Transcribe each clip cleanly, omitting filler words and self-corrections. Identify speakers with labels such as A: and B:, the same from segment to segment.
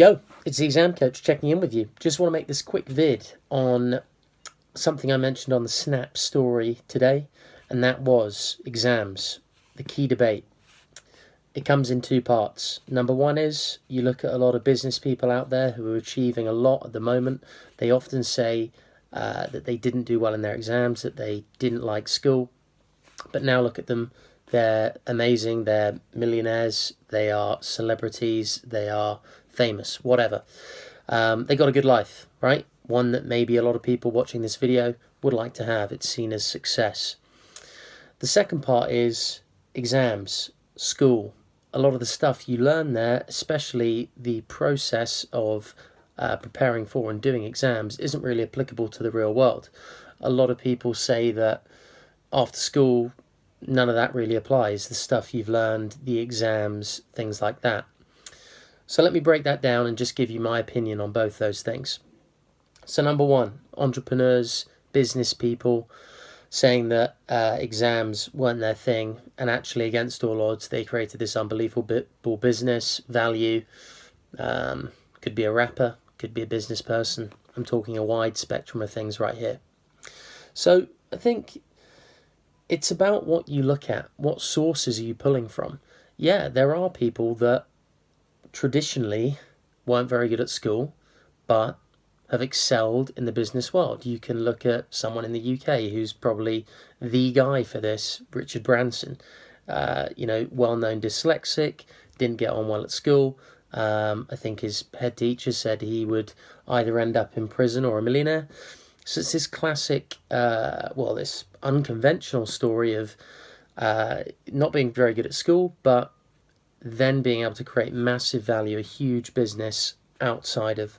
A: Yo, it's the exam coach checking in with you. Just want to make this quick vid on something I mentioned on the Snap story today, and that was exams, the key debate. It comes in two parts. Number one is you look at a lot of business people out there who are achieving a lot at the moment. They often say that they didn't do well in their exams, that they didn't like school, but now look at them. They're amazing, they're millionaires, they are celebrities, they are famous, whatever. They got a good life, right? One that maybe a lot of people watching this video would like to have. It's seen as success. The second part is exams, school. A lot of the stuff you learn there, especially the process of preparing for and doing exams, isn't really applicable to the real world. A lot of people say that after school, none of that really applies. The stuff you've learned, the exams, things like that. So let me break that down and just give you my opinion on both those things. So number one, entrepreneurs, business people saying that exams weren't their thing, and actually against all odds they created this unbelievable business value. Could be a rapper, could be a business person. I'm talking a wide spectrum of things right here. So I think it's about what you look at. What sources are you pulling from? Yeah, there are people that traditionally weren't very good at school, but have excelled in the business world. You can look at someone in the UK who's probably the guy for this, Richard Branson. Well-known dyslexic, didn't get on well at school. I think his head teacher said he would either end up in prison or a millionaire. So it's this classic, this unconventional story of not being very good at school, but then being able to create massive value, a huge business outside of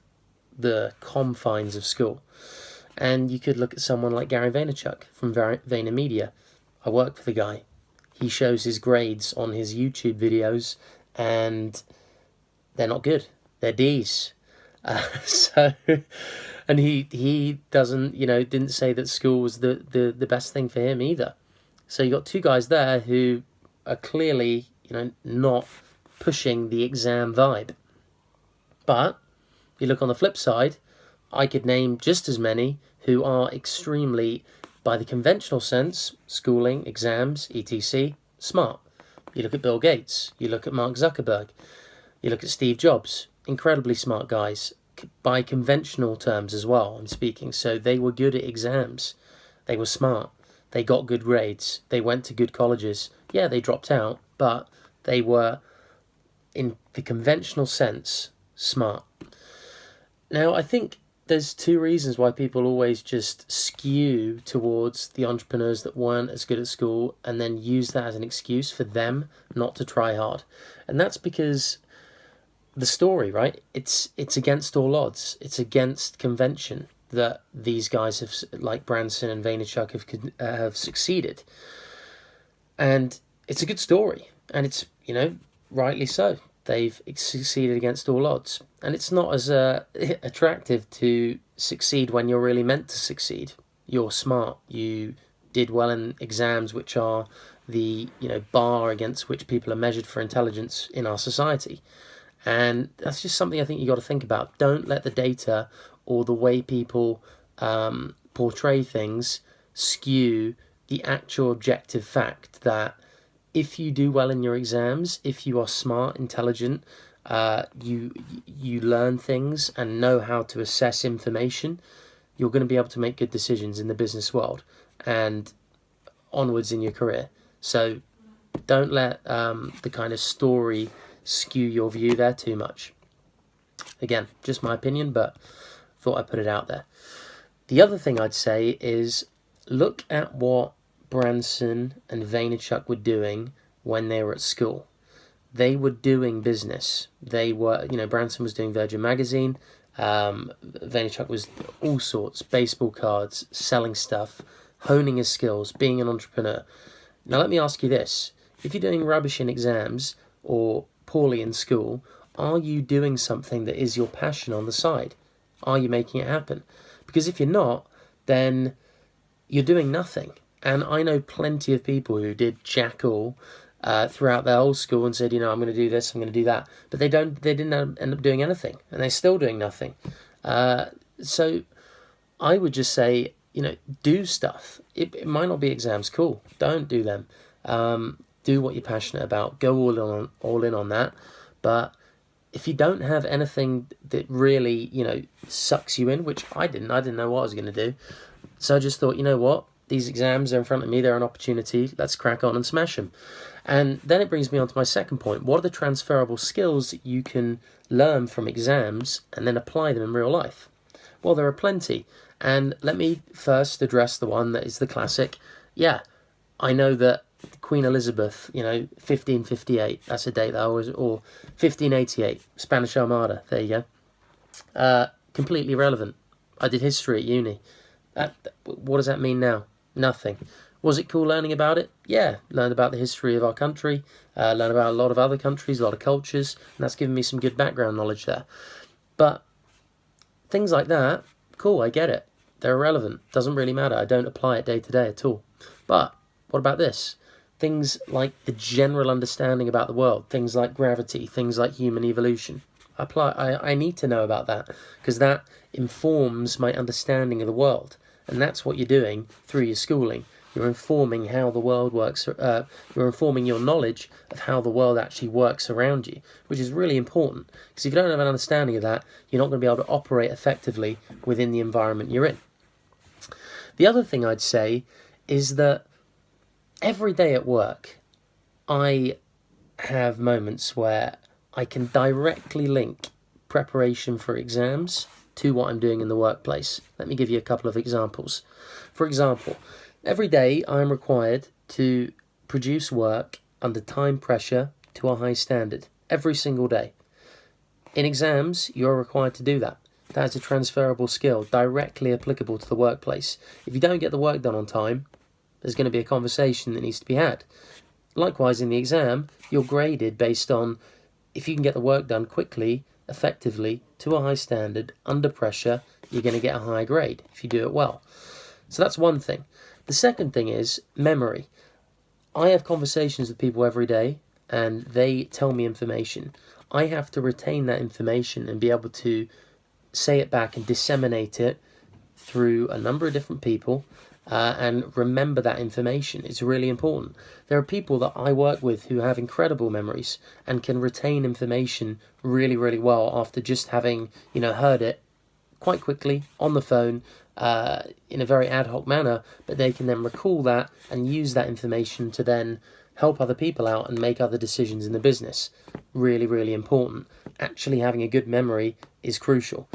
A: the confines of school. And you could look at someone like Gary Vaynerchuk from VaynerMedia. I work for the guy. He shows his grades on his YouTube videos, and they're not good. They're D's. And he doesn't, didn't say that school was the best thing for him either. So you got two guys there who are clearly, not pushing the exam vibe. But if you look on the flip side, I could name just as many who are extremely, by the conventional sense, schooling, exams, etc., smart. You look at Bill Gates, you look at Mark Zuckerberg, you look at Steve Jobs, incredibly smart guys, by conventional terms as well, I'm speaking. So they were good at exams, they were smart, they got good grades, they went to good colleges. Yeah, they dropped out, but they were, in the conventional sense, smart. Now, I think there's two reasons why people always just skew towards the entrepreneurs that weren't as good at school and then use that as an excuse for them not to try hard. And that's because the story, right? It's against all odds. It's against convention that these guys have, like Branson and Vaynerchuk, have succeeded. And it's a good story, and it's, rightly so. They've succeeded against all odds. And it's not as attractive to succeed when you're really meant to succeed. You're smart. You did well in exams, which are the, bar against which people are measured for intelligence in our society. And that's just something I think you got to think about. Don't let the data or the way people portray things skew the actual objective fact that if you do well in your exams, if you are smart, intelligent, you learn things and know how to assess information, you're going to be able to make good decisions in the business world and onwards in your career. So don't let the kind of story skew your view there too much. Again, just my opinion, but thought I'd put it out there. The other thing I'd say is look at what Branson and Vaynerchuk were doing when they were at school. They were doing business. They were, Branson was doing Virgin Magazine. Vaynerchuk was all sorts, baseball cards, selling stuff, honing his skills, being an entrepreneur. Now let me ask you this. If you're doing rubbish in exams or poorly in school, are you doing something that is your passion on the side? Are you making it happen? Because if you're not, then you're doing nothing. And I know plenty of people who did jack all, throughout their whole school and said, I'm going to do this, I'm going to do that. But they didn't end up doing anything, and they're still doing nothing. So I would just say, do stuff. It might not be exams, cool. Don't do them. Do what you're passionate about. Go all in on that. But if you don't have anything that really, sucks you in, which I didn't know what I was going to do. So I just thought, what? These exams are in front of me. They're an opportunity. Let's crack on and smash them. And then it brings me on to my second point. What are the transferable skills that you can learn from exams and then apply them in real life? Well, there are plenty. And let me first address the one that is the classic. Yeah, I know that Queen Elizabeth, 1558, that's a date that I was, or 1588, Spanish Armada, there you go. Completely relevant. I did history at uni. What does that mean now? Nothing. Was it cool learning about it? Yeah, learned about the history of our country, learned about a lot of other countries, a lot of cultures, and that's given me some good background knowledge there. But things like that, cool, I get it. They're irrelevant. Doesn't really matter. I don't apply it day to day at all. But what about this? Things like the general understanding about the world, things like gravity, things like human evolution. I need to know about that because that informs my understanding of the world. And that's what you're doing through your schooling. You're informing how the world works. You're informing your knowledge of how the world actually works around you, which is really important. Because if you don't have an understanding of that, you're not going to be able to operate effectively within the environment you're in. The other thing I'd say is that every day at work, I have moments where I can directly link preparation for exams to what I'm doing in the workplace. Let me give you a couple of examples. For example, every day I am required to produce work under time pressure to a high standard. Every single day. In exams, you're required to do that. That's a transferable skill, directly applicable to the workplace. If you don't get the work done on time, there's going to be a conversation that needs to be had. Likewise, in the exam, you're graded based on if you can get the work done quickly, effectively, to a high standard, under pressure, you're going to get a high grade if you do it well. So that's one thing. The second thing is memory. I have conversations with people every day and they tell me information. I have to retain that information and be able to say it back and disseminate it through a number of different people and remember that information. It's really important. There are people that I work with who have incredible memories and can retain information really, really well after just having, heard it quite quickly on the phone in a very ad hoc manner, but they can then recall that and use that information to then help other people out and make other decisions in the business. Really, really important. Actually having a good memory is crucial.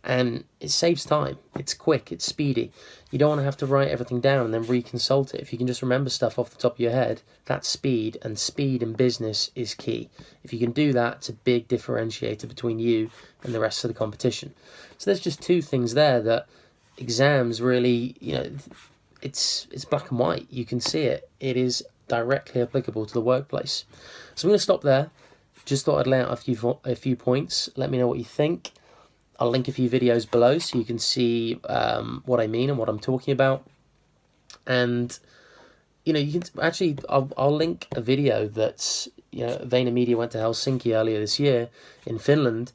A: And it saves time. It's quick. It's speedy. You don't want to have to write everything down and then reconsult it. If you can just remember stuff off the top of your head, that's speed. And speed in business is key. If you can do that, it's a big differentiator between you and the rest of the competition. So there's just two things there that exams really, it's black and white. You can see it. It is directly applicable to the workplace. So I'm going to stop there. Just thought I'd lay out a few points. Let me know what you think. I'll link a few videos below so you can see what I mean and what I'm talking about. And, you can actually, I'll link a video that's, VaynerMedia went to Helsinki earlier this year in Finland.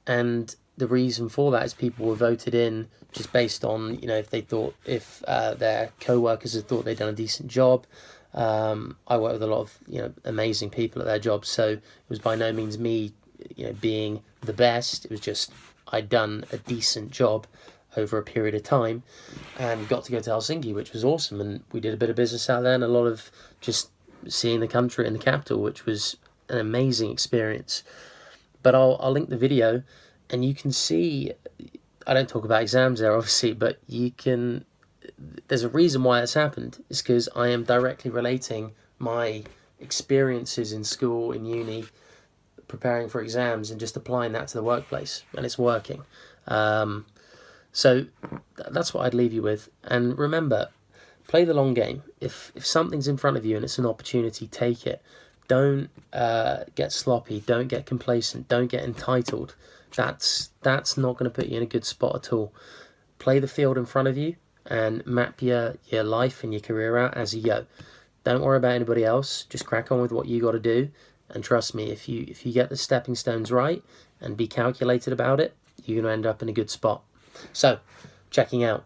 A: And the reason for that is people were voted in just based on, if their co-workers had thought they'd done a decent job. I work with a lot of, amazing people at their jobs. So it was by no means me, being the best. It was just I'd done a decent job over a period of time and got to go to Helsinki, which was awesome. And we did a bit of business out there and a lot of just seeing the country and the capital, which was an amazing experience. But I'll link the video and you can see, I don't talk about exams there obviously, but there's a reason why that's happened. It's because I am directly relating my experiences in school, in uni, preparing for exams and just applying that to the workplace, and it's working. So that's what I'd leave you with. And remember, play the long game. If something's in front of you and it's an opportunity, take it. Don't get sloppy. Don't get complacent. Don't get entitled. That's not going to put you in a good spot at all. Play the field in front of you and map your life and your career out as you go. Don't worry about anybody else. Just crack on with what you got to do. And trust me, if you get the stepping stones right and be calculated about it, you're going to end up in a good spot. So, checking out.